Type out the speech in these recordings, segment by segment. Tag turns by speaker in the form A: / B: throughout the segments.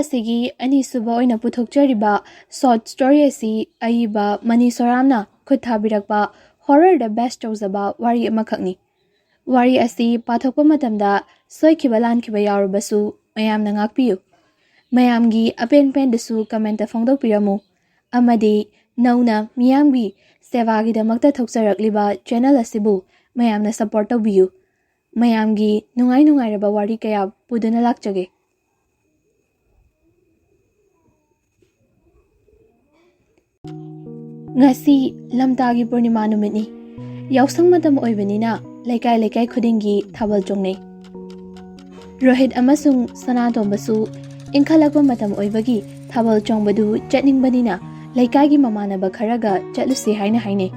A: asigi anisuba oina puthokjariba short story asi aiba Mani Soramna khuthabirakpa horror the best tawzaba wari amakhakni. Wari asi pathokpa matamda soikiba lankiba yawrubasu mayamna ngakpiyu. Mayamgi apen dasu comment phongdokpiramu. Amadi nauna miyamgi sevagidamagta thokjarakliba channel asibu mayamna support tawbiyu. Mayamgi nungairaba wari kaya puduna lakjage. Ngasi lamtagi purnima numitni. Yausang matam oibanina laikai khudingi thabal chongnei. Rohit amasung Sanatombasu inkhalakpa matam oibagi thabal chongbadu chatningbanina laikagi mamanaba kharaga chatlusi haine.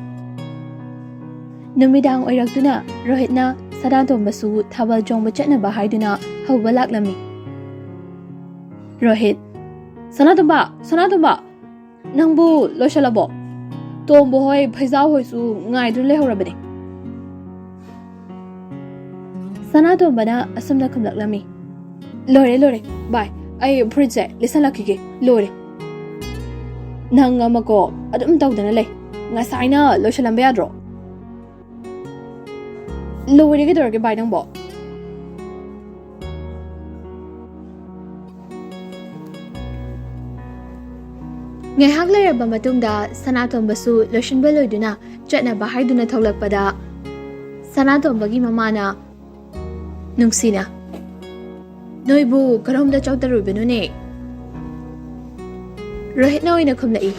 A: Numidang oiraktuna Rohitna Sanatombasu thabal chongba chatnaba haiduna hauba laklami. Rohit Sanatomba nangbu loshalabo Tombo hoi phaisao hoi su ngai dun le horabani. Sanatomba asumna khumlaklami. Lore bye ai fridge listen lakige lore. Nang amako adum tawdana le ngasaina loshalambe adro. Lore ge dorge bai nangbo. Ngahak leraba matungda Sanatombasu loshinba loiduna chatnaba haiduna tholakpada Sanatombagi mamana nungsina noibu karomda chawtarubinune Rohitna oina khumlai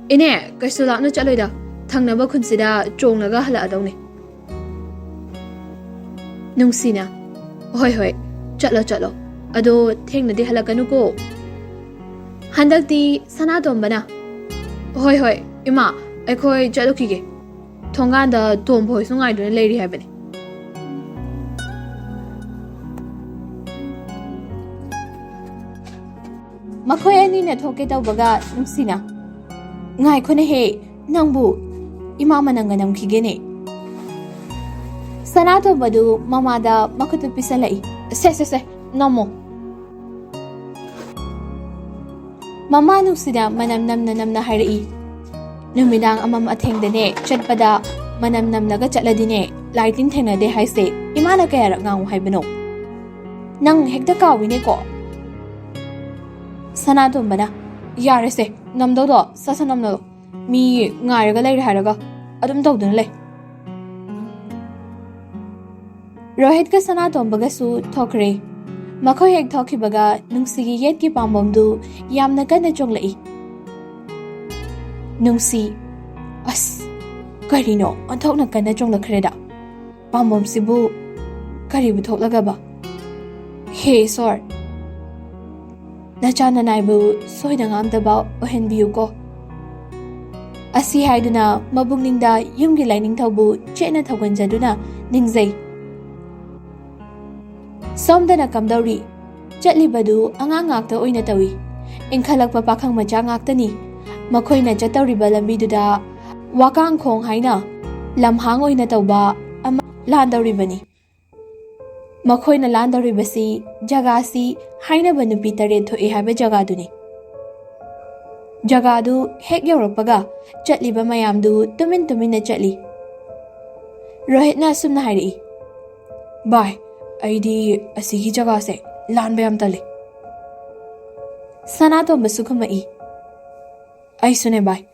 A: ine kaisulakna chaloida thangnaba khunsida chonglaga hala adawne nungsina hoi chalo ado thengnadi halakanuko Handakti Sanatombana Hoi Ima Ekoi Jalukige Tonganda Tombo Sungai do lady heaven Makoyani net hoketa baga nungsina Ngai kone he Nangbu Ima mananganam kigene Sanatombadu Mamada Makutu Pisalai Se Nomo Mama nuksida manam namna harai. Numidang amam athengdane chatpada manam namnaga chatladine lighting thengnade haise imana kaya ngau haibano. Nang hekta kawine ko. Sanatombana yarese namdodo sasanamno mi ngairaga leire haraga adum tawduna le. Rohit ka Sanatombaga su thokre. Makoy hek thokibaga nungsigi yetki pambomdu yamna kana chonglai nungsi as karino anthokna kana chonglakhreda pambom sibu karibu thoklagaba he sor nachana naibu soidangam daba ohenbiu ko asi haiduna mabungningda yumgi lining thawbu chena thawganjaduna ningjai Somdana kamdauri Chatlibadu angang ngakta oina tawi Inkhalakpa pakhang macha ngaktani Makoyna chatauriba lambiduda Wakang khong haina Lamhang oina tawba ama landauribani Makoyna landauribasi Jagasi haina banupi tare thoi haiba jagaduni Jagadu hek yawrakpaga Chatliba mayamdu tumin chatli Rohitna sumna hairi Bye Aidi asigi jaga se lan bayam tale Sanatombasu khumai ai sune bai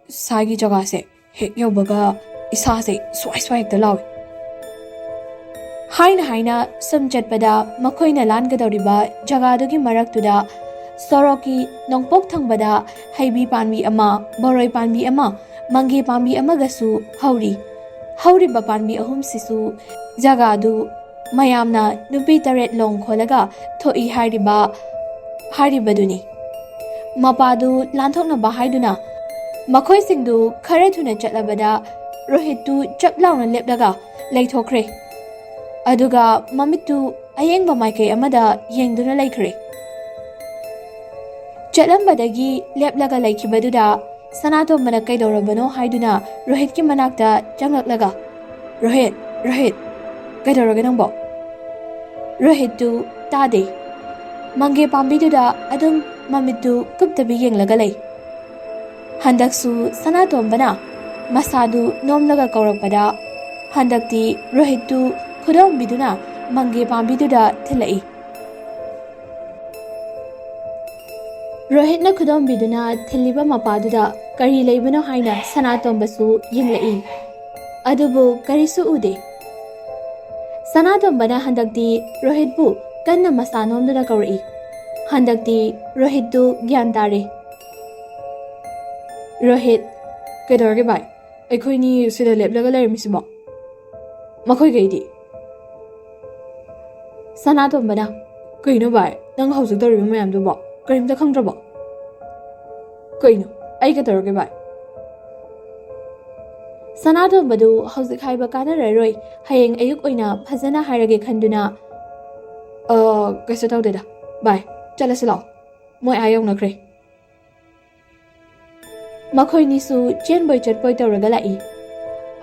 A: sagi jaga se hek yobaga isa se swai ekta lawi haina samchatpada makoina lan gadoriba jaga dugi maraktuda soroki nongpok thangbada haibi panbi ama boroi panbi ama mangi panbi ama gasu hauri ba panbi ahum sisu jaga du Mayamna nupi taret long kholaga thoi haribaduni Mapadu lanthokna bahaiduna Makoy singdu khare thuna chatlabada Rohitu chaplauna lepdaga leithokre Aduga mamitu irengbam maike amada yengduna laikre Chatlambadagi leplaga laikibaduda Sanatombana kaidorabano haiduna Rohitki manakta changlaklaga Rohit Kaidorage nangbo Rohit tu tade ꯃꯪꯒꯦ ꯄꯥꯝꯕꯤꯗꯨꯗ ꯑꯗꯨꯝ ꯃꯃꯤꯠꯇꯨ ꯀꯨꯞꯇꯕꯤ ꯌꯦꯡꯂꯒ ꯂꯩ꯫ ꯍꯟꯗꯛꯁꯨ ꯁꯅꯥꯇꯣꯝꯕꯅ ꯃꯁꯥꯗꯨ ꯅꯣꯝꯂꯒ ꯀꯧꯔꯛꯄꯗ ꯍꯟꯗꯛꯇꯤ ꯔꯣꯍꯤꯠꯇꯨ ꯈꯨꯗꯣꯝꯕꯤꯗꯨꯅ ꯃꯪꯒꯦ ꯄꯥꯝꯕꯤꯗꯨꯗ ꯊꯤꯜꯂꯛꯏ꯫ ꯔꯣꯍꯤꯠꯅ ꯈꯨꯗꯣꯝꯕꯤꯗꯨꯅ ꯊꯤꯜꯂꯤꯕ ꯃꯄꯥꯗꯨꯗ ꯀꯔꯤ ꯂꯩꯕꯅꯣ ꯍꯥꯏꯅ ꯁꯅꯥꯇꯣꯝꯕꯁꯨ ꯌꯦꯡꯂꯛꯏ꯫ ꯑꯗꯨꯕꯨ ꯀꯔꯤꯁꯨ ꯎꯗꯦ꯫ ꯁꯅꯥꯇꯣꯝꯕꯅ ꯍꯟꯗꯛꯇꯤ ꯔꯣꯍꯤꯠꯄꯨ ꯀꯟꯅ ꯃꯁꯥ ꯅꯣꯝꯗꯨꯅ ꯀꯧꯔꯛꯏ꯫ ꯍꯟꯗꯛꯇꯤ ꯔꯣꯍꯤꯠꯇꯨ ꯒ꯭ꯌꯥꯟ ꯇꯥꯔꯦ꯫ ꯔꯣꯍꯤꯠ,
B: ꯀꯩꯗꯧꯔꯒꯦ ꯚꯥꯏ? ꯑꯩꯈꯣꯏꯅꯤ ꯁꯤꯗ ꯂꯦꯞꯂꯒ ꯂꯩꯔꯝꯃꯤꯁꯤꯕꯣ? ꯃꯈꯣꯏꯒꯩꯗꯤ?
A: ꯁꯅꯥꯇꯣꯝꯕꯅ,
B: ꯀꯩꯅꯣ ꯚꯥꯏ, ꯅꯪ ꯍꯧꯖꯤꯛ ꯇꯧꯔꯤꯕ ꯃꯌꯥꯝꯗꯨꯕꯣ ꯀꯔꯤꯝꯇ ꯈꯪꯗ꯭ꯔꯕꯣ? ꯀꯩꯅꯣ ꯑꯩ ꯀꯩꯗꯧꯔꯒꯦ ꯚꯥꯏ?
A: ꯁꯅꯥꯇꯣꯝꯕꯗꯨ ꯍꯧꯖꯤꯛ ꯍꯥꯏꯕ ꯀꯥꯟꯅꯔꯔꯣꯏ, ꯍꯌꯦꯡ ꯑꯌꯨꯛ ꯑꯣꯏꯅ ꯐꯖꯅ ꯍꯥꯏꯔꯒꯦ ꯈꯟꯗꯨꯅ
B: ꯀꯩꯁꯨ ꯇꯧꯗꯦꯗ ꯚꯥꯏ, ꯆꯠꯂꯁꯤ ꯂꯥꯛꯑꯣ, ꯃꯣꯏ ꯑꯥ ꯌꯧꯅꯈ꯭ꯔꯦ꯫
A: ꯃꯈꯣꯏꯅꯤꯁꯨ ꯆꯦꯟꯕꯣꯏ ꯆꯠꯄꯣꯏ ꯇꯧꯔꯒ ꯂꯥꯛꯏ꯫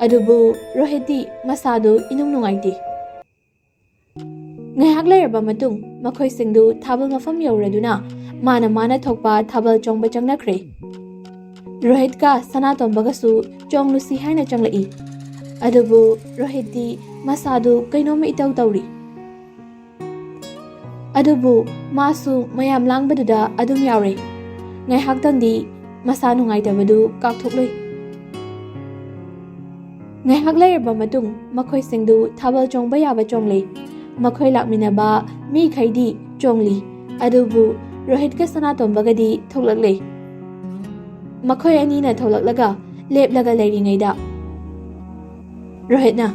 A: ꯑꯗꯨꯕꯨ ꯔꯣꯍꯤꯠꯇꯤ ꯃꯁꯥꯗꯨ ꯏꯅꯨꯡ ꯅꯨꯡꯉꯥꯏꯇꯦ꯫ ꯉꯥꯏꯍꯥꯛ ꯂꯩꯔꯕ ꯃꯇꯨꯡ ꯃꯈꯣꯏꯁꯤꯡꯗꯨ ꯊꯥꯕꯜ ꯃꯐꯝ ꯌꯧꯔꯗꯨꯅ ꯃꯥꯅ ꯊꯣꯛꯄ ꯊꯥꯕꯜ ꯆꯣꯡꯕ ꯆꯪꯅꯈ꯭ꯔꯦ꯫ ꯔꯣꯍꯤꯠꯀ ꯁꯅꯥꯇꯣꯝꯕꯒꯁꯨ ꯆꯣꯡꯂꯨꯁꯤ ꯍꯥꯏꯅ ꯆꯪꯂꯛꯏ꯫ ꯑꯗꯨꯕꯨ ꯔꯣꯍꯤꯠꯇꯤ ꯃꯁꯥꯗꯨ ꯀꯩꯅꯣꯝꯃ ꯏꯇꯧ ꯇꯧꯔꯤ꯫ ꯑꯗꯨꯕꯨ ꯃꯥꯁꯨ ꯃꯌꯥꯝ ꯂꯥꯡꯕꯗꯨꯗ ꯑꯗꯨꯝ ꯌꯥꯎꯔꯦ꯫ ꯉꯥꯏꯍꯥꯛꯇꯪꯗꯤ ꯃꯁꯥ ꯅꯨꯡꯉꯥꯏꯇꯕꯗꯨ ꯀꯥꯎꯊꯣꯛꯂꯨꯏ꯫ ꯉꯥꯏꯍꯥꯛ ꯂꯩꯔꯕ ꯃꯇꯨꯡ ꯃꯈꯣꯏꯁꯤꯡꯗꯨ ꯊꯥꯕꯜ ꯆꯣꯡꯕ ꯌꯥꯕ ꯆꯣꯡꯂꯦ꯫ ꯃꯈꯣꯏ ꯂꯥꯛꯃꯤꯟꯅꯕ ꯃꯤꯈꯩꯗꯤ ꯆꯣꯡꯂꯤ, ꯑꯗꯨꯕꯨ ꯔꯣꯍꯤꯠꯀ ꯁꯅꯥꯇꯣꯝꯕꯒꯗꯤ ꯊꯣꯛꯂꯛꯂꯦ꯫ ꯃꯈꯣꯏ ꯑꯅꯤꯅ ꯊꯣꯛꯂꯛꯂꯒ ꯂꯦꯞꯂꯒ ꯂꯩꯔꯤꯉꯩꯗ ꯔꯣꯍꯤꯠꯅ,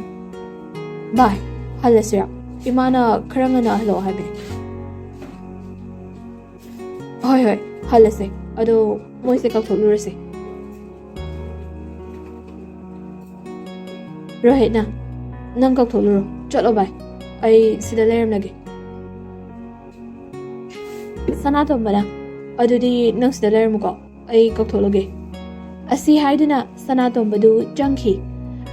B: ꯚꯥꯏ, ꯍꯜꯂꯁꯤꯔꯥ? ꯏꯃꯥꯅ ꯈꯔ ꯉꯟꯅ ꯍꯜꯂꯛꯑꯣ ꯍꯥꯏꯕꯅꯦ꯫ ꯍꯣꯏ, ꯍꯜꯂꯁꯦ, ꯑꯗꯣ ꯃꯣꯏꯁꯦ ꯀꯧꯊꯣꯛꯂꯨꯔꯁꯦ꯫
A: ꯔꯣꯍꯤꯠꯅ,
B: ꯅꯪ ꯀꯧꯊꯣꯛꯂꯨꯔꯣ, ꯆꯠꯂꯣ ꯚꯥꯏ, ꯑꯩ ꯁꯤꯗ ꯂꯩꯔꯝꯂꯒꯦ꯫
A: ꯁꯅꯥꯇꯣꯝꯕꯅ,
B: ꯑꯗꯨꯗꯤ ꯅꯪ ꯁꯤꯗ ꯂꯩꯔꯝꯃꯨꯀꯣ, ꯑꯩ ꯀꯧꯊꯣꯛꯂꯨꯒꯦ꯫
A: ꯑꯁꯤ ꯍꯥꯏꯗꯨꯅ ꯁꯅꯥꯇꯣꯝꯕꯗꯨ ꯆꯪꯈꯤ꯫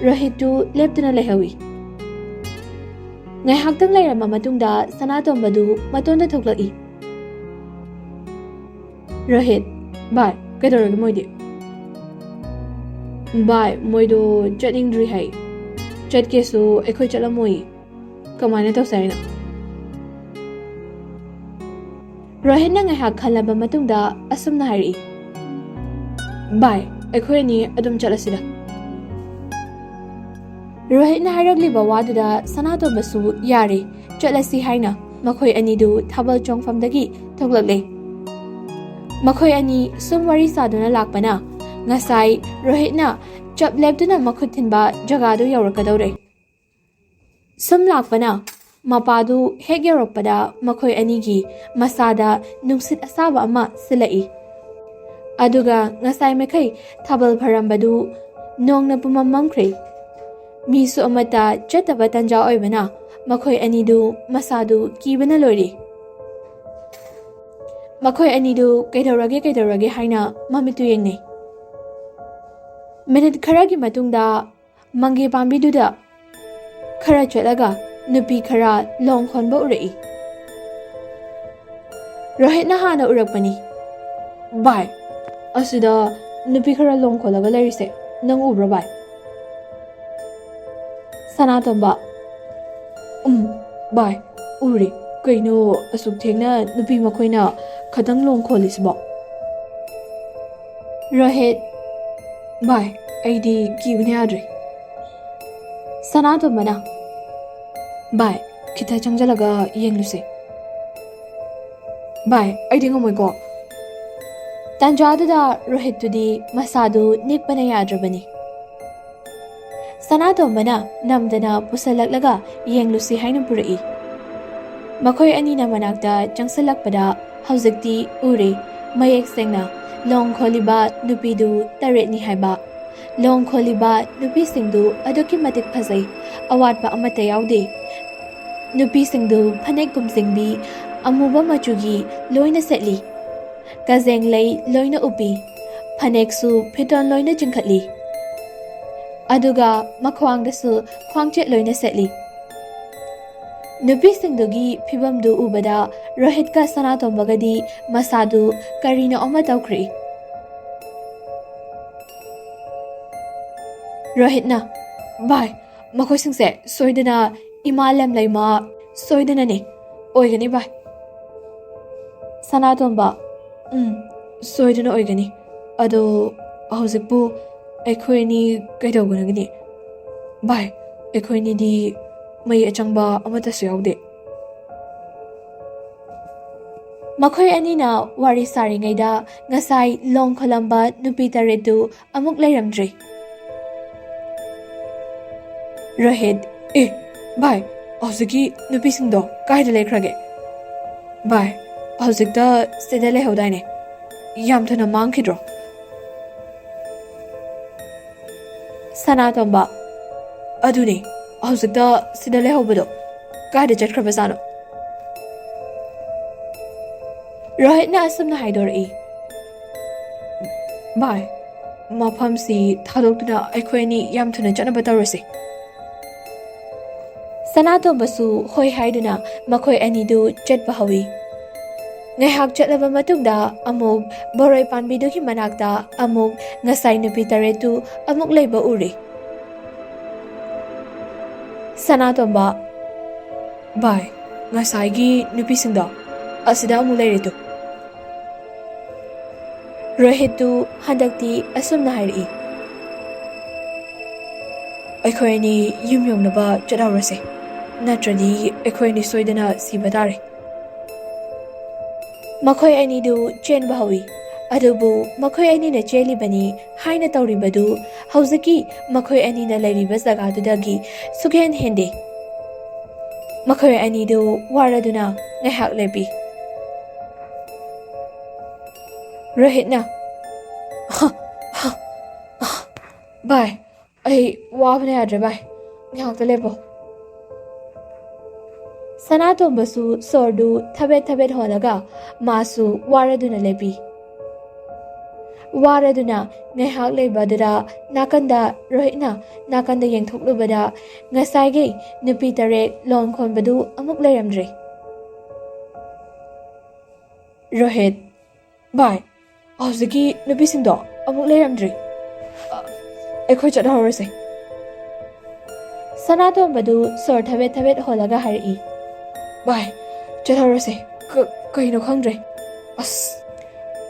A: ꯔꯣꯍꯤꯠꯇꯨ ꯂꯦꯞꯇꯨꯅ ꯂꯩꯍꯧꯏ꯫ ꯉꯥꯏꯍꯥꯛꯇꯪ ꯂꯩꯔꯝꯕ ꯃꯇꯨꯡꯗ ꯁꯅꯥꯇꯣꯝꯕꯗꯨ ꯃꯇꯣꯟꯗ ꯊꯣꯛꯂꯛꯏ꯫
B: ꯔꯣꯍꯤꯠ, ꯚꯥꯏ, ꯀꯩꯗꯧꯔꯒꯦ ꯃꯣꯏꯗꯤ? ꯚꯥꯏ, ꯃꯣꯏꯗꯣ ꯆꯠꯅꯤꯡꯗ꯭ꯔꯤ ꯍꯥꯏ꯫ ꯆꯠꯀꯦꯁꯨ ꯑꯩꯈꯣꯏ ꯆꯠꯂꯝꯃꯣꯏ꯫ ꯀꯃꯥꯏꯅ ꯇꯧꯁꯦ ꯍꯥꯏꯅꯣ?
A: ꯔꯣꯍꯤꯠꯅ ꯉꯥꯏꯍꯥꯛ ꯈꯜꯂꯕ ꯃꯇꯨꯡꯗ ꯑꯁꯨꯝꯅ ꯍꯥꯏꯔꯛꯏ꯫
B: ꯚꯥꯏ, ꯑꯩꯈꯣꯏ ꯑꯅꯤ ꯑꯗꯨꯝ ꯆꯠꯂꯁꯤꯗ꯫
A: ꯔꯣꯍꯤꯠꯅ ꯍꯥꯏꯔꯛꯂꯤꯕ ꯋꯥꯗꯨꯗ ꯁꯅꯥꯇꯣꯝꯕꯁꯨ ꯌꯥꯔꯦ, ꯆꯠꯂꯁꯤ ꯍꯥꯏꯅ ꯃꯈꯣꯏ ꯑꯅꯤꯗꯨ ꯊꯥꯕꯜ ꯆꯣꯡꯐꯝꯗꯒꯤ ꯊꯣꯛꯂꯛꯂꯦ꯫ ꯃꯈꯣꯏ ꯑꯅꯤ ꯁꯨꯝ ꯋꯥꯔꯤ ꯁꯥꯗꯨꯅ ꯂꯥꯛꯄꯅ ꯉꯁꯥꯏ ꯔꯣꯍꯤꯠꯅ ꯆꯞ ꯂꯦꯞꯇꯨꯅ ꯃꯈꯨꯠ ꯊꯤꯟꯕ ꯖꯒꯥꯗꯨ ꯌꯧꯔꯛꯀꯗꯧꯔꯦ꯫ ꯁꯨꯝ ꯂꯥꯛꯄꯅ ꯃꯄꯥꯗꯨ ꯍꯦꯛ ꯌꯧꯔꯛꯄꯗ ꯃꯈꯣꯏ ꯑꯅꯤꯒꯤ ꯃꯁꯥꯗ ꯅꯨꯡꯁꯤꯠ ꯑꯁꯥꯕ ꯑꯃ ꯁꯤꯜꯂꯛꯏ꯫ ꯑꯗꯨꯒ ꯉꯁꯥꯏ ꯃꯈꯩ ꯊꯥꯕꯜ ꯐꯔꯝꯕꯗꯨ ꯅꯣꯡꯅ ꯄꯨꯃꯝ ꯃꯝꯈ꯭ꯔꯦ꯫ ꯃꯤꯁꯨ ꯑꯃꯠꯇ ꯆꯠꯇꯕ ꯇꯟꯖꯥ ꯑꯣꯏꯕꯅ ꯃꯈꯣꯏ ꯑꯅꯤꯗꯨ ꯃꯁꯥꯗꯨ ꯀꯤꯕꯅ ꯂꯣꯏꯔꯦ꯫ ꯃꯈꯣꯏ ꯑꯅꯤꯗꯨ ꯀꯩꯗꯧꯔꯒꯦ ꯍꯥꯏꯅ ꯃꯃꯤꯠꯇꯨ ꯌꯦꯡꯅꯩ꯫ ꯃꯤꯅꯤꯠ ꯈꯔꯒꯤ ꯃꯇꯨꯡꯗ ꯃꯪꯒꯦ ꯄꯥꯝꯕꯤꯗꯨꯗ ꯈꯔ ꯆꯠꯂꯒ ꯅꯨꯄꯤ ꯈꯔ ꯂꯣꯡ ꯈꯣꯟꯕ ꯎꯔꯛꯏ꯫ ꯔꯣꯍꯤꯠꯅ ꯍꯥꯟꯅ ꯎꯔꯛꯄꯅꯤ꯫
B: ꯚꯥꯏ, ꯑꯁꯤꯗ ꯅꯨꯄꯤ ꯈꯔ ꯂꯣꯡ ꯈꯣꯜꯂꯒ ꯂꯩꯔꯤꯁꯦ ꯅꯪ ꯎꯕ꯭ꯔꯣ ꯚꯥꯏ?
A: ꯁꯅꯥꯇꯣꯝꯕ,
B: ꯚꯥꯏ, ꯎꯔꯦ꯫ ꯀꯩꯅꯣ ꯑꯁꯨꯛ ꯊꯦꯡꯅ ꯅꯨꯄꯤ ꯃꯈꯣꯏꯅ ꯈꯇꯪ ꯂꯣꯡ ꯈꯣꯜꯂꯤꯁꯤꯕꯣ?
A: ꯔꯣꯍꯤꯠ,
B: ꯚꯥꯏ, ꯑꯩꯗꯤ ꯀꯤꯕꯅ ꯌꯥꯗ꯭ꯔꯦ꯫
A: ꯁꯅꯥꯇꯣꯝꯕꯅ,
B: ꯚꯥꯏ, ꯈꯤꯇ ꯆꯪꯁꯤꯜꯂꯒ ꯌꯦꯡꯂꯨꯁꯦ꯫ ꯚꯥꯏ, ꯑꯩꯗꯤ ꯉꯝꯃꯣꯏꯀꯣ꯫
A: ꯇꯟꯖꯥꯗꯨꯗ ꯔꯣꯍꯤꯠꯇꯨꯗꯤ ꯃꯁꯥꯗꯨ ꯅꯤꯛꯄꯅ ꯌꯥꯗ꯭ꯔꯕꯅꯤ꯫ ꯁꯅꯥꯇꯣꯝꯕꯅ ꯅꯝꯗꯅ ꯄꯨꯁꯜꯂꯛꯂꯒ ꯌꯦꯡꯂꯨꯁꯤ ꯍꯥꯏꯅ ꯄꯨꯔꯛꯏ꯫ ꯃꯈꯣꯏ ꯑꯅꯤꯅ ꯃꯅꯥꯛꯇ ꯆꯪꯁꯤꯜꯂꯛꯄꯗ ꯍꯧꯖꯤꯛꯇꯤ ꯎꯔꯦ ꯃꯌꯦꯛ ꯁꯦꯡꯅ ꯂꯣꯡ ꯈꯣꯜꯂꯤꯕ ꯅꯨꯄꯤꯗꯨ 8ꯅꯤ ꯍꯥꯏꯕ꯫ ꯂꯣꯡ ꯈꯣꯜꯂꯤꯕ ꯅꯨꯄꯤꯁꯤꯡꯗꯨ ꯑꯗꯨꯛꯀꯤ ꯃꯇꯤꯛ ꯐꯖꯩ, ꯑꯋꯥꯠꯄ ꯑꯃꯠꯇ ꯌꯥꯎꯗꯦ꯫ ꯅꯨꯄꯤꯁꯤꯡꯗꯨ ꯐꯅꯦꯛ ꯀꯨꯝꯖꯤꯡꯕꯤ ꯑꯃꯨꯕ ꯃꯆꯨꯒꯤ ꯂꯣꯏꯅ ꯁꯦꯠꯂꯤ꯫ ꯀꯖꯦꯡ ꯂꯩ ꯂꯣꯏꯅ ꯎꯞꯄꯤ, ꯐꯅꯦꯛꯁꯨ ꯐꯤꯇꯣꯟ ꯂꯣꯏꯅ ꯆꯤꯡꯈꯠꯂꯤ꯫ ꯑꯗꯨꯒ ꯃꯈ꯭ꯋꯥꯡꯗꯁꯨ ꯈ꯭ꯋꯥꯡꯆꯦꯠ ꯂꯣꯏꯅ ꯁꯦꯠꯂꯤ꯫ ꯅꯨꯄꯤꯁꯤꯡꯗꯨꯒꯤ ꯐꯤꯕꯝꯗꯨ ꯎꯕꯗ ꯔꯣꯍꯤꯠꯀ ꯁꯅꯥꯇꯣꯝꯕꯒꯗꯤ ꯃꯁꯥꯗꯨ ꯀꯔꯤꯅꯣ ꯑꯃ ꯇꯧꯈ꯭ꯔꯦ꯫ ꯔꯣꯍꯤꯠꯅ ꯚꯥꯏ ꯃꯈꯣꯏꯁꯤꯡꯁꯦ ꯁꯣꯏꯗꯅ ꯏꯃꯥ ꯂꯦꯝꯂꯩꯃ ꯁꯣꯏꯗꯅꯅꯦ ꯑꯣꯏꯒꯅꯤ ꯚꯥꯏ꯫ ꯁꯅꯥꯇꯣꯝꯕ ꯁꯣꯏꯗꯅ ꯑꯣꯏꯒꯅꯤ ꯑꯗꯣ ꯍꯧꯖꯤꯛꯄꯨ ꯑꯩꯈꯣꯏ ꯑꯅꯤ ꯀꯩꯗꯧꯒꯅꯤ ꯚꯥꯏ ꯑꯩꯈꯣꯏꯅꯤꯗꯤ ꯃꯩ ꯑꯆꯪꯕ ꯑꯃꯠꯇꯁꯨ ꯌꯥꯎꯗꯦ꯫ ꯃꯈꯣꯏ ꯑꯅꯤꯅ ꯋꯥꯔꯤ ꯁꯥꯔꯤꯉꯩꯗ ꯉꯁꯥꯏ ꯂꯣꯡ ꯈꯣꯜꯂꯝꯕ ꯅꯨꯄꯤ ꯇꯔꯦꯠꯇꯨ ꯑꯃꯨꯛ ꯂꯩꯔꯝꯗ꯭ꯔꯦ꯫ ꯔꯣꯍꯤꯠ ꯚꯥꯏ ꯍꯧꯖꯤꯛꯀꯤ ꯅꯨꯄꯤꯁꯤꯡꯗꯣ ꯀꯥꯏꯗ ꯂꯩꯈ꯭ꯔꯒꯦ? ꯚꯥꯏ ꯍꯧꯖꯤꯛꯇ ꯁꯤꯗ ꯂꯩꯍꯧꯗꯥꯏꯅꯦ ꯌꯥꯝ ꯊꯨꯅ ꯃꯥꯡꯈꯤꯗ꯭ꯔꯣ? ꯁꯅꯥꯇꯣꯝꯕ ꯑꯗꯨꯅꯦ ꯍꯧꯖꯤꯛꯇ ꯁꯤꯗ ꯂꯩꯍꯧꯕꯗꯣ ꯀꯥꯏꯗ ꯆꯠꯈ꯭ꯔꯕꯖꯥꯠꯅꯣ? ꯔꯣꯍꯤꯠꯅ ꯑꯁꯨꯝꯅ ꯍꯥꯏꯗꯣꯔꯛꯏ꯫ ꯚꯥꯏ ꯃꯐꯝꯁꯤ ꯊꯥꯗꯣꯛꯇꯨꯅ ꯑꯩꯈꯣꯏ ꯑꯅꯤ ꯌꯥꯝ ꯊꯨꯅ ꯆꯠꯅꯕ ꯇꯧꯔꯁꯤ꯫ ꯁꯅꯥꯇꯣꯝꯕꯁꯨ ꯍꯣꯏ ꯍꯥꯏꯗꯨꯅ ꯃꯈꯣꯏ ꯑꯅꯤꯗꯨ ꯆꯠꯄ ꯍꯧꯏ꯫ ꯉꯥꯏꯍꯥꯛ ꯆꯠꯂꯕ ꯃꯇꯨꯡꯗ ꯑꯃꯨꯛ ꯕꯣꯔꯣꯏ ꯄꯥꯟꯕꯤꯗꯨꯒꯤ ꯃꯅꯥꯛꯇ ꯑꯃꯨꯛ ꯉꯁꯥꯏ ꯅꯨꯄꯤ ꯇꯔꯦꯠꯇꯨ ꯑꯃꯨꯛ ꯂꯩꯕ ꯎꯔꯦ꯫ ꯁꯅꯥꯇꯣꯝꯕ ꯚꯥꯏ ꯉꯁꯥꯏꯒꯤ ꯅꯨꯄꯤꯁꯤꯡꯗꯣ ꯑꯁꯤꯗ ꯑꯃꯨꯛ ꯂꯩꯔꯦ꯫ ꯔꯣꯍꯤꯠꯇꯨ ꯍꯟꯗꯛꯇꯤ ꯑꯁꯨꯝꯅ ꯍꯥꯏꯔꯛꯏ꯫ ꯑꯩꯈꯣꯏ ꯑꯅꯤ ꯌꯨꯝ ꯌꯧꯅꯕ ꯆꯠꯍꯧꯔꯁꯦ ꯅꯠꯇ꯭ꯔꯗꯤ ꯑꯩꯈꯣꯏ ꯑꯅꯤ ꯁꯣꯏꯗꯅ ꯁꯤꯕ ꯇꯥꯔꯦ꯫ ꯃꯈꯣꯏ ꯑꯅꯤꯗꯨ ꯆꯦꯟꯕ ꯍꯧꯏ ꯑꯗꯨꯕꯨ ꯃꯈꯣꯏ ꯑꯅꯤꯅ ꯆꯦꯜꯂꯤꯕꯅꯤ ꯍꯥꯏꯅ ꯇꯧꯔꯤꯕꯗꯨ ꯍꯧꯖꯤꯛꯀꯤ ꯃꯈꯣꯏ ꯑꯅꯤꯅ ꯂꯩꯔꯤꯕ ꯖꯒꯥꯗꯨꯗꯒꯤ ꯁꯨꯛꯍꯦꯟ ꯍꯦꯟꯗꯦ꯫ ꯃꯈꯣꯏ ꯑꯅꯤꯗꯨ ꯋꯥꯔꯗꯨꯅ ꯉꯥꯏꯍꯥꯛ ꯂꯦꯞꯄꯤ꯫ ꯔꯣꯍꯤꯠꯅ ꯚꯥꯏ ꯑꯩ ꯋꯥꯕꯅ ꯌꯥꯗ꯭ꯔꯦ ꯚꯥꯏ ꯉꯥꯏꯍꯥꯛꯇ ꯂꯦꯞꯄꯣ꯫ ꯁꯅꯥꯇꯣꯝꯕꯁꯨ ꯁꯣꯔꯗꯨ ꯊꯕꯦꯠ ꯊꯕꯦꯠ ꯍꯣꯜꯂꯒ ꯃꯥꯁꯨ ꯋꯥꯔꯗꯨꯅ ꯂꯦꯞꯄꯤ꯫ ꯋꯥꯔꯗꯨꯅ ꯉꯥꯏꯍꯥꯛ ꯂꯩꯕꯗꯨꯗ ꯅꯥꯀꯟꯗ ꯔꯣꯍꯤꯠꯅ ꯅꯥꯀꯟꯗ ꯌꯦꯡꯊꯣꯛꯂꯨꯕꯗ ꯉꯁꯥꯏꯒꯤ ꯅꯨꯄꯤ ꯇꯔꯦꯠ ꯂꯣꯟ ꯈꯣꯟꯕꯗꯨ ꯑꯃꯨꯛ ꯂꯩꯔꯝꯗ꯭ꯔꯦ꯫ ꯔꯣꯍꯤꯠ ꯚꯥꯏ ꯍꯧꯖꯤꯛꯀꯤ ꯅꯨꯄꯤꯁꯤꯡꯗꯣ ꯑꯃꯨꯛ ꯂꯩꯔꯝꯗ꯭ꯔꯦ ꯑꯩꯈꯣꯏ ꯆꯠꯍꯧꯔꯁꯦ꯫ ꯁꯅꯥꯇꯣꯝꯕꯗꯨ ꯁꯣꯔ ꯊꯕꯦꯠ ꯊꯕꯦꯠ ꯍꯣꯜꯂꯒ ꯍꯥꯏꯔꯛꯏ꯫ ꯚꯥꯏ ꯆꯠꯍꯧꯔꯁꯦ ꯀꯩꯅꯣ ꯈꯪꯗ꯭ꯔꯦ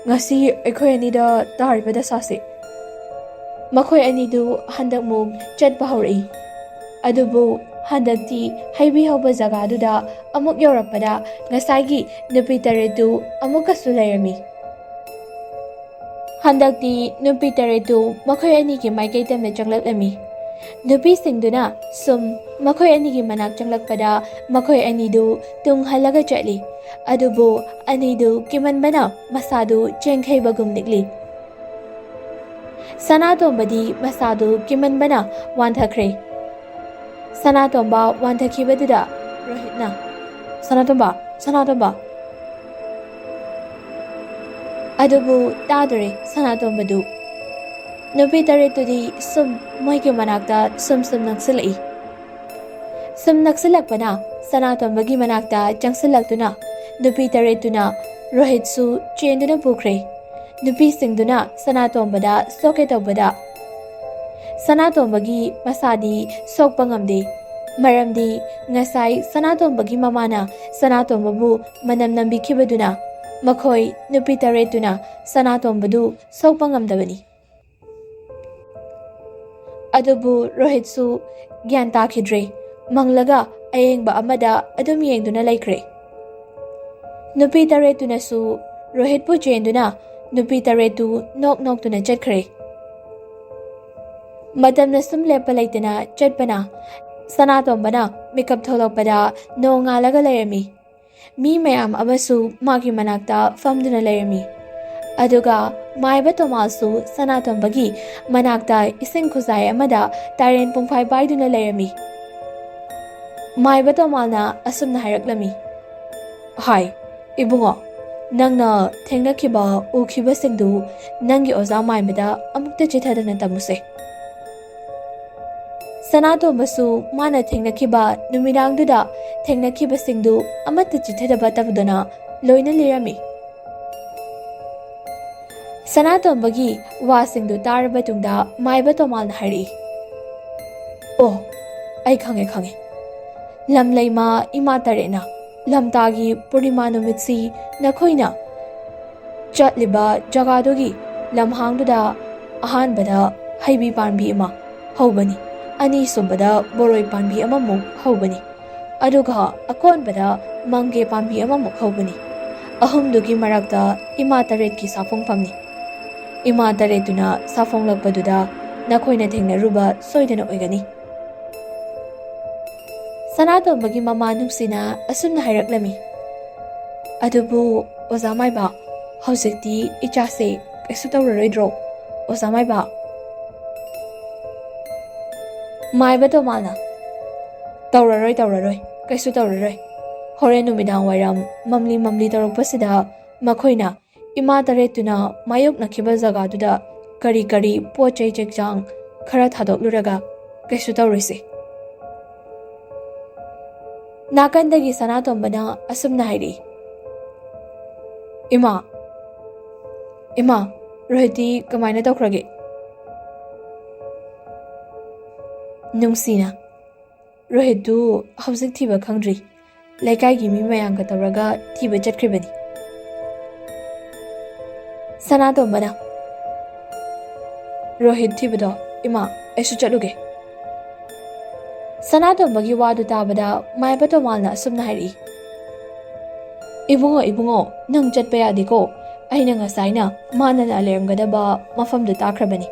A: ꯉꯁꯤ ꯑꯩꯈꯣꯏ ꯑꯅꯤꯗ ꯇꯥꯔꯤꯕ ꯗꯁꯥꯁꯦ꯫ ꯃꯈꯣꯏ ꯑꯅꯤꯗꯨ ꯍꯟꯗꯛꯃꯨꯛ ꯆꯠꯄ ꯍꯧꯔꯛꯏ ꯑꯗꯨꯕꯨ ꯍꯟꯗꯛꯇꯤ ꯍꯩꯕꯤ ꯍꯧꯕ ꯖꯒꯥꯗꯨꯗ ꯑꯃꯨꯛ ꯌꯧꯔꯛꯄꯗ ꯉꯁꯥꯏꯒꯤ ꯅꯨꯄꯤ ꯇꯔꯦꯠꯇꯨ ꯑꯃꯨꯛꯀꯁꯨ ꯂꯩꯔꯝꯃꯤ꯫ ꯍꯟꯗꯛꯇꯤ ꯅꯨꯄꯤ ꯇꯔꯦꯠꯇꯨ ꯃꯈꯣꯏ ꯑꯅꯤꯒꯤ ꯃꯥꯏꯀꯩ ꯇꯝꯅ ꯆꯪꯂꯛꯂꯝꯃꯤ꯫ ꯅꯨꯄꯤꯁꯤꯡꯗꯨꯅ ꯁꯨꯝ ꯃꯈꯣꯏ ꯑꯅꯤꯒꯤ ꯃꯅꯥꯛ ꯆꯪꯂꯛꯄꯗ ꯃꯈꯣꯏ ꯑꯅꯤꯗꯨ ꯇꯨꯡ ꯍꯜꯂꯒ ꯆꯠꯂꯤ ꯑꯗꯨꯕꯨ ꯑꯅꯤꯗꯨ ꯀꯤꯃꯟꯕꯅ ꯃꯁꯥꯗꯨ ꯆꯦꯡꯈꯩꯕꯒꯨꯝ ꯅꯤꯛꯂꯤ꯫ ꯁꯅꯥꯇꯣꯝꯕꯗꯤ ꯃꯁꯥꯗꯨ ꯀꯤꯃꯟꯕꯅ ꯋꯥꯟꯊꯈ꯭ꯔꯦ꯫ ꯁꯅꯥꯇꯣꯝꯕ ꯋꯥꯟꯊꯈꯤꯕꯗꯨꯗ ꯔꯣꯍꯤꯠꯅ ꯁꯅꯥꯇꯣꯝꯕ ꯑꯗꯨꯕꯨ ꯇꯥꯗꯔꯦ ꯁꯅꯥꯇꯣꯝꯕꯗꯨ꯫ ꯅꯨꯄꯤ ꯇꯔꯦꯠꯇꯨꯗꯤ ꯁꯨꯝ ꯃꯣꯏꯒꯤ ꯃꯅꯥꯛꯇ ꯁꯨꯝ ꯅꯛꯁꯤꯜꯂꯛꯏ꯫ ꯁꯨꯝ ꯅꯛꯁꯤꯜꯂꯛꯄꯅ ꯁꯅꯥꯇꯣꯝꯕꯒꯤ ꯃꯅꯥꯛꯇ ꯆꯪꯁꯤꯜꯂꯛꯇꯨꯅ ꯅꯨꯄꯤ ꯇꯔꯦꯠꯇꯨꯅ ꯔꯣꯍꯤꯠꯁꯨ ꯆꯦꯟꯗꯨꯅ ꯄꯨꯈ꯭ꯔꯦ꯫ ꯅꯨꯄꯤꯁꯤꯡꯗꯨꯅ ꯁꯅꯥꯇꯣꯝꯕꯗ ꯁꯣꯛꯀꯦ ꯇꯧꯕꯗ ꯁꯅꯥꯇꯣꯝꯕꯒꯤ ꯃꯁꯥꯗꯤ ꯁꯣꯛꯄ ꯉꯝꯗꯦ ꯃꯔꯝꯗꯤ ꯉꯁꯥꯏ ꯁꯅꯥꯇꯣꯝꯕꯒꯤ ꯃꯃꯥꯅ ꯁꯅꯥꯇꯣꯝꯕꯕꯨ ꯃꯅꯝ ꯅꯝꯕꯤꯈꯤꯕꯗꯨꯅ ꯃꯈꯣꯏ ꯅꯨꯄꯤ ꯇꯔꯦꯠꯇꯨꯅ ꯁꯅꯥꯇꯣꯝꯕꯗꯨ ꯁꯣꯛꯄ ꯉꯝꯗꯕꯅꯤ꯫ ꯑꯗꯨꯕꯨ ꯔꯣꯍꯤꯠꯁꯨ ꯒ꯭ꯌꯥꯟ ꯇꯥꯈꯤꯗ꯭ꯔꯦ ꯃꯪꯂꯒ ꯑꯌꯦꯡꯕ ꯑꯃꯗ ꯑꯗꯨꯝ ꯌꯦꯡꯗꯨꯅ ꯂꯩꯈ꯭ꯔꯦ꯫ ꯅꯨꯄꯤ ꯇꯔꯦꯠꯇꯨꯅꯁꯨ ꯔꯣꯍꯤꯠꯄꯨ ꯆꯦꯟꯗꯨꯅ ꯅꯨꯄꯤ ꯇꯔꯦꯠꯇꯨ ꯅꯣꯛꯇꯨꯅ ꯆꯠꯈ꯭ꯔꯦ꯫ ꯃꯇꯝꯅ ꯁꯨꯝ ꯂꯦꯞꯄ ꯂꯩꯇꯅ ꯆꯠꯄꯅ ꯁꯅꯥꯇꯣꯝꯕꯅ ꯃꯤꯀꯞ ꯊꯣꯛꯂꯛꯄꯗ ꯅꯣꯡ ꯉꯥꯜꯂꯒ ꯂꯩꯔꯝꯃꯤ꯫ ꯃꯤ ꯃꯌꯥꯝ ꯑꯃꯁꯨ ꯃꯥꯒꯤ ꯃꯅꯥꯛꯇ ꯐꯝꯗꯨꯅ ꯂꯩꯔꯝꯃꯤ ꯑꯗꯨꯒ ꯃꯥꯏꯕ ꯇꯣꯃꯥꯜꯁꯨ ꯁꯅꯥꯇꯣꯝꯕꯒꯤ ꯃꯅꯥꯛꯇ ꯏꯁꯤꯡ ꯈꯨꯖꯥꯏ ꯑꯃꯗ ꯇꯥꯔꯦꯟ ꯄꯨꯡꯐꯥꯏ ꯄꯥꯏꯗꯨꯅ ꯂꯩꯔꯝꯃꯤ꯫ ꯃꯥꯏꯕ ꯇꯣꯃꯥꯜꯅ ꯑꯁꯨꯝꯅ ꯍꯥꯏꯔꯛꯂꯝꯃꯤ꯫ ꯍꯥꯏ ꯏꯕꯨꯡꯉꯣ ꯅꯪꯅ ꯊꯦꯡꯅꯈꯤꯕ ꯎꯈꯤꯕꯁꯤꯡꯗꯨ ꯅꯪꯒꯤ ꯑꯣꯖꯥ ꯃꯥꯏꯕꯗ ꯑꯃꯨꯛꯇ ꯆꯤꯊꯗꯅ ꯇꯝꯃꯨꯁꯦ꯫ ꯁꯅꯥꯇꯣꯝꯕꯁꯨ ꯃꯥꯅ ꯊꯦꯡꯅꯈꯤꯕ ꯅꯨꯃꯤꯗꯥꯡꯗꯨꯗ
B: ꯊꯦꯡꯅꯈꯤꯕꯁꯤꯡꯗꯨ ꯑꯃꯠꯇ ꯆꯤꯊꯗꯕ ꯇꯧꯗꯨꯅ ꯂꯣꯏꯅ ꯂꯤꯔꯝꯃꯤ꯫ ꯁꯅꯥꯇꯣꯝꯕꯒꯤ ꯋꯥꯁꯤꯡꯗꯨ ꯇꯥꯔꯕ ꯇꯨꯡꯗ ꯃꯥꯏꯕ ꯇꯣꯃꯥꯜꯅ ꯍꯥꯏꯔꯛꯏ, "ꯑꯣ, ꯑꯩ ꯈꯪꯉꯦ꯫ ꯂꯝꯂꯩꯃ ꯏꯃꯥ ꯇꯔꯦꯠꯅ ꯂꯝꯇꯥꯒꯤ ꯄꯨꯔꯅꯤꯃꯥ ꯅꯨꯃꯤꯠꯁꯤ ꯅꯈꯣꯏꯅ ꯆꯠꯂꯤꯕ ꯖꯒꯥꯗꯨꯒꯤ ꯂꯝꯍꯥꯡꯗꯨꯗ ꯑꯍꯥꯟꯕꯗ ꯍꯩꯕꯤ ꯄꯥꯝꯕꯤ ꯑꯃ ꯍꯧꯕꯅꯤ, ꯑꯅꯤꯁꯨꯕꯗ ꯕꯣꯔꯣꯏ ꯄꯥꯝꯕꯤ ꯑꯃꯃꯨꯛ ꯍꯧꯕꯅꯤ, ꯑꯗꯨꯒ ꯑꯀꯣꯟꯕꯗ ꯃꯪꯒꯦ ꯄꯥꯝꯕꯤ ꯑꯃꯃꯨꯛ ꯍꯧꯕꯅꯤ꯫ ꯑꯍꯨꯝꯗꯨꯒꯤ ꯃꯔꯛꯇ ꯏꯃꯥ ꯇꯔꯦꯠꯀꯤ ꯁꯥꯐꯣꯡꯐꯝꯅꯤ꯫ ꯏꯃꯥ ꯇꯔꯦꯠꯇꯨꯅ ꯁꯥꯐꯣꯡꯂꯛꯄꯗꯨꯗ ꯅꯈꯣꯏꯅ ꯊꯦꯡꯅꯔꯨꯕ ꯁꯣꯏꯗꯅ ꯑꯣꯏꯒꯅꯤ"꯫ ꯁꯅꯥꯇꯣꯝꯕꯒꯤ ꯃꯃꯥ ꯅꯨꯡꯁꯤꯅ ꯑꯁꯨꯝꯅ ꯍꯥꯏꯔꯛꯂꯝꯃꯤ꯫ "ꯑꯗꯨꯕꯨ ꯑꯣꯖꯥ ꯃꯥꯏꯕ, ꯍꯧꯖꯤꯛꯇꯤ ꯏꯆꯥꯁꯦ ꯀꯩꯁꯨ ꯇꯧꯔꯔꯣꯏꯗ꯭ꯔꯣ ꯑꯣꯖꯥ ꯃꯥꯏꯕ?" ꯃꯥꯏꯕ ꯇꯣꯃꯥꯜꯅ, ꯇꯧꯔꯔꯣꯏ, ꯀꯩꯁꯨ ꯇꯧꯔꯔꯣꯏ꯫ ꯍꯣꯔꯦꯟ ꯅꯨꯃꯤꯗꯥꯡ ꯋꯥꯏꯔꯝ ꯃꯝꯂꯤ ꯇꯧꯔꯛꯄꯁꯤꯗ ꯃꯈꯣꯏꯅ ꯏꯃꯥ ꯇꯔꯦꯠꯇꯨꯅ ꯃꯥꯌꯣꯛꯅꯈꯤꯕ ꯖꯒꯥꯗꯨꯗ ꯀꯔꯤ ꯄꯣꯠ ꯆꯩ ꯆꯦꯛꯆꯥꯡ ꯈꯔ ꯊꯥꯗꯣꯛꯂꯨꯔꯒ ꯀꯩꯁꯨ ꯇꯧꯔꯣꯏꯁꯦ꯫ ꯅꯥꯀꯟꯗꯒꯤ ꯁꯅꯥꯇꯣꯝꯕꯅ ꯑꯁꯨꯝꯅ ꯍꯥꯏꯔꯛꯏ, "ꯏꯃꯥ, ꯔꯣꯍꯤꯠꯇꯤ ꯀꯃꯥꯏꯅ ꯇꯧꯈ꯭ꯔꯒꯦ?" ꯅꯨꯡꯁꯤꯅ, "ꯔꯣꯍꯤꯠꯇꯨ ꯍꯧꯖꯤꯛ ꯊꯤꯕ ꯈꯪꯗ꯭ꯔꯤ, ꯂꯩꯀꯥꯏꯒꯤ ꯃꯤ ꯃꯌꯥꯝꯒ ꯇꯧꯔꯒ ꯊꯤꯕ ꯆꯠꯈ꯭ꯔꯤꯕꯅꯤ"꯫ ꯁꯅꯥꯇꯣꯝꯕꯅ, "ꯔꯣꯍꯤꯠ ꯊꯤꯕꯗꯣ ꯏꯃꯥ, ꯑꯩꯁꯨ ꯆꯠꯂꯨꯒꯦ"꯫ ꯁꯅꯥꯇꯣꯝꯕꯒꯤ ꯋꯥꯗꯨ ꯇꯥꯕꯗ ꯃꯥꯏꯕ ꯇꯣꯃꯥꯜꯅ ꯑꯁꯨꯝꯅ ꯍꯥꯏꯔꯛꯏ, "ꯏꯕꯨꯡꯉꯣ, ꯅꯪ ꯆꯠꯄ ꯌꯥꯗꯦꯀꯣ, ꯑꯩꯅ ꯉꯁꯥꯏꯅ ꯃꯥꯅ ꯂꯩꯔꯝꯒꯗꯕ ꯃꯐꯝꯗꯨ ꯇꯥꯈ꯭ꯔꯕꯅꯤ꯫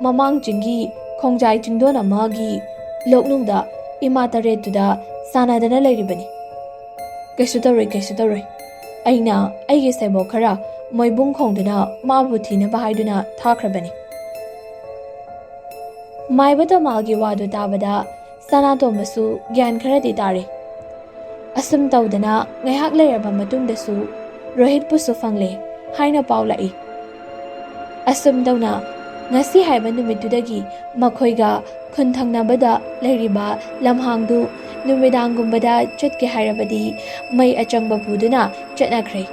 B: ꯃꯃꯥꯡ ꯆꯤꯡꯒꯤ ꯈꯣꯡꯖꯥꯏ ꯆꯤꯡꯗꯣꯟ ꯑꯃꯒꯤ ꯂꯣꯛꯅꯨꯡꯗ ꯏꯃꯥ ꯇꯔꯦꯠꯇꯨꯗ ꯁꯥꯟꯅꯗꯅ ꯂꯩꯔꯤꯕꯅꯤ꯫ ꯀꯩꯁꯨ ꯇꯧꯔꯣꯏ, ꯑꯩꯅ ꯑꯩꯒꯤ ꯁꯦꯕꯣꯛ ꯈꯔ ꯃꯣꯏꯕꯨꯡ ꯈꯣꯡꯗꯨꯅ ꯃꯥꯕꯨ ꯊꯤꯅꯕ ꯍꯥꯏꯗꯨꯅ ꯊꯥꯈ꯭ꯔꯕꯅꯤ"꯫ ꯃꯥꯏꯕ ꯇꯣꯃꯥꯜꯒꯤ ꯋꯥꯗꯨ ꯇꯥꯕꯗ ꯁꯅꯥꯇꯣꯝꯕꯁꯨ ꯒ꯭ꯌꯥꯟ ꯈꯔꯗꯤ ꯇꯥꯔꯦ꯫ ꯑꯁꯨꯝ ꯇꯧꯗꯅ ꯉꯥꯏꯍꯥꯛ ꯂꯩꯔꯕ ꯃꯇꯨꯡꯗꯁꯨ ꯔꯣꯍꯤꯠꯄꯨꯁꯨ ꯐꯪꯂꯦ ꯍꯥꯏꯅ ꯄꯥꯎ ꯂꯥꯛꯏ꯫ ꯑꯁꯨꯝ ꯇꯧꯅ ꯉꯁꯤ ꯍꯥꯏꯕ ꯅꯨꯃꯤꯠꯇꯨꯗꯒꯤ ꯃꯈꯣꯏꯒ ꯈꯨꯟ ꯊꯪꯅꯕꯗ ꯂꯩꯔꯤꯕ ꯂꯝꯍꯥꯡꯗꯨ ꯅꯨꯃꯤꯗꯥꯡꯒꯨꯝꯕꯗ ꯆꯠꯀꯦ ꯍꯥꯏꯔꯕꯗꯤ ꯃꯩ ꯑꯆꯪꯕ ꯄꯨꯗꯨꯅ ꯆꯠꯅꯈ꯭ꯔꯦ꯫